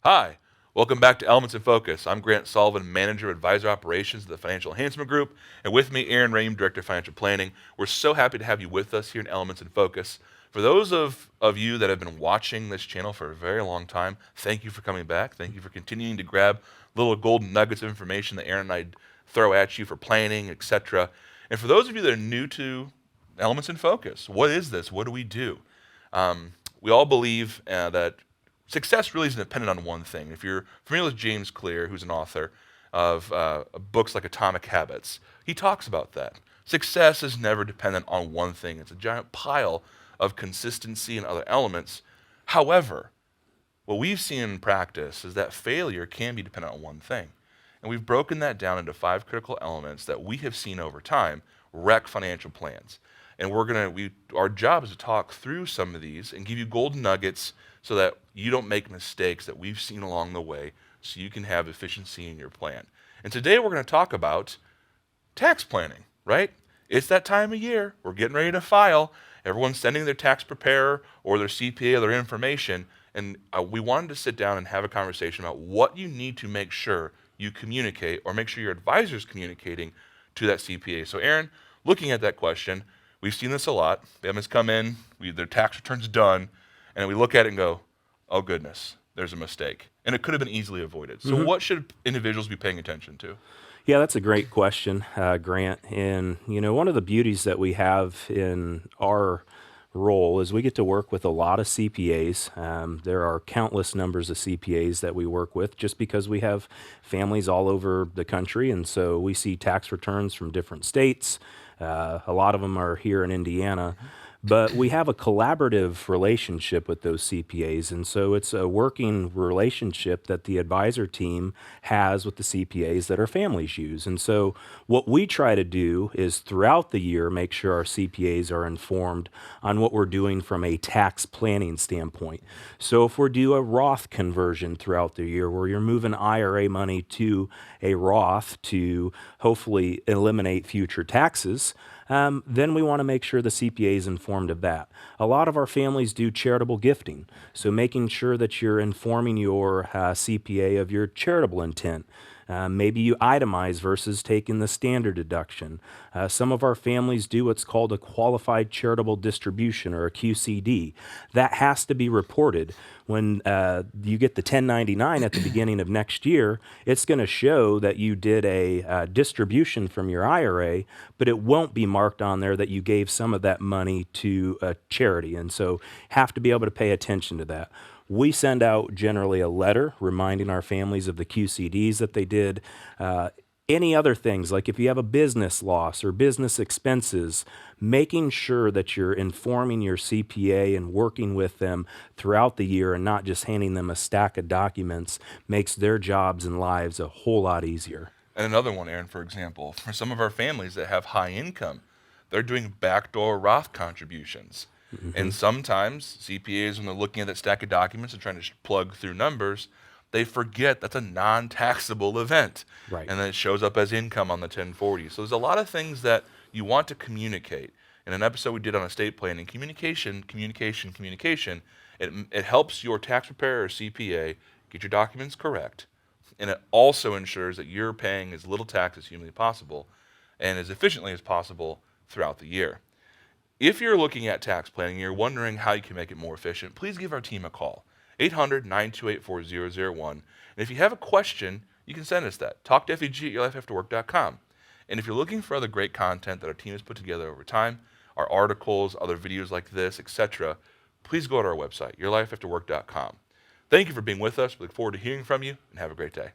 Hi, welcome back to Elements in Focus. I'm Grant Soliven, Manager of Advisor Operations at the Financial Enhancement Group, and with me, Rheaume, Director of Financial Planning. We're so happy to have you with us here in Elements in Focus. For those of you that have been watching this channel for a very long time, thank you for coming back. Thank you for continuing to grab little golden nuggets of information that Aaron and I throw at you for planning, etc. And for those of you that are new to Elements in Focus, what is this? What do we do? We all believe that success really isn't dependent on one thing. If you're familiar with James Clear, who's an author of books like Atomic Habits, he talks about that. Success is never dependent on one thing. It's a giant pile of consistency and other elements. However, what we've seen in practice is that failure can be dependent on one thing. And we've broken that down into 5 critical elements that we have seen over time wreck financial plans. And our job is to talk through some of these and give you golden nuggets so that you don't make mistakes that we've seen along the way so you can have efficiency in your plan. And today we're going to talk about tax planning, right? It's that time of year. We're getting ready to file. Everyone's sending their tax preparer or their CPA their information. And we wanted to sit down and have a conversation about what you need to make sure you communicate or make sure your advisor is communicating to that CPA. So Aaron, looking at that question, we've seen this a lot. Families come in, their tax return's done, and we look at it and go, oh goodness, there's a mistake. And it could have been easily avoided. So what should individuals be paying attention to? Yeah, that's a great question, Grant. And, one of the beauties that we have in our role is we get to work with a lot of CPAs. There are countless numbers of CPAs that we work with just because we have families all over the country. And so we see tax returns from different states. A lot of them are here in Indiana. But we have a collaborative relationship with those CPAs. And so it's a working relationship that the advisor team has with the CPAs that our families use. And so what we try to do is throughout the year make sure our CPAs are informed on what we're doing from a tax planning standpoint. So if we do a Roth conversion throughout the year where you're moving IRA money to a Roth to hopefully eliminate future taxes, then we want to make sure the CPA is informed of that. A lot of our families do charitable gifting, so making sure that you're informing your CPA of your charitable intent. Maybe you itemize versus taking the standard deduction. Some of our families do what's called a qualified charitable distribution or a QCD. That has to be reported. When you get the 1099 at the beginning of next year, it's going to show that you did a distribution from your IRA, but it won't be marked on there that you gave some of that money to a charity. And so have to be able to pay attention to that. We send out generally a letter reminding our families of the QCDs that they did. Any other things, like if you have a business loss or business expenses, making sure that you're informing your CPA and working with them throughout the year and not just handing them a stack of documents makes their jobs and lives a whole lot easier. And another one, Aaron, for example, for some of our families that have high income, they're doing backdoor Roth contributions. And sometimes CPAs, when they're looking at that stack of documents and trying to plug through numbers, they forget that's a non-taxable event. Right. And then it shows up as income on the 1040. So there's a lot of things that you want to communicate. In an episode we did on estate planning, communication, it helps your tax preparer or CPA get your documents correct. And it also ensures that you're paying as little tax as humanly possible and as efficiently as possible throughout the year. If you're looking at tax planning and you're wondering how you can make it more efficient, please give our team a call, 800-928-4001. And if you have a question, you can send us that. Talk to FEG at yourlifeafterwork.com. And if you're looking for other great content that our team has put together over time, our articles, other videos like this, etc., please go to our website, yourlifeafterwork.com. Thank you for being with us. We look forward to hearing from you, and have a great day.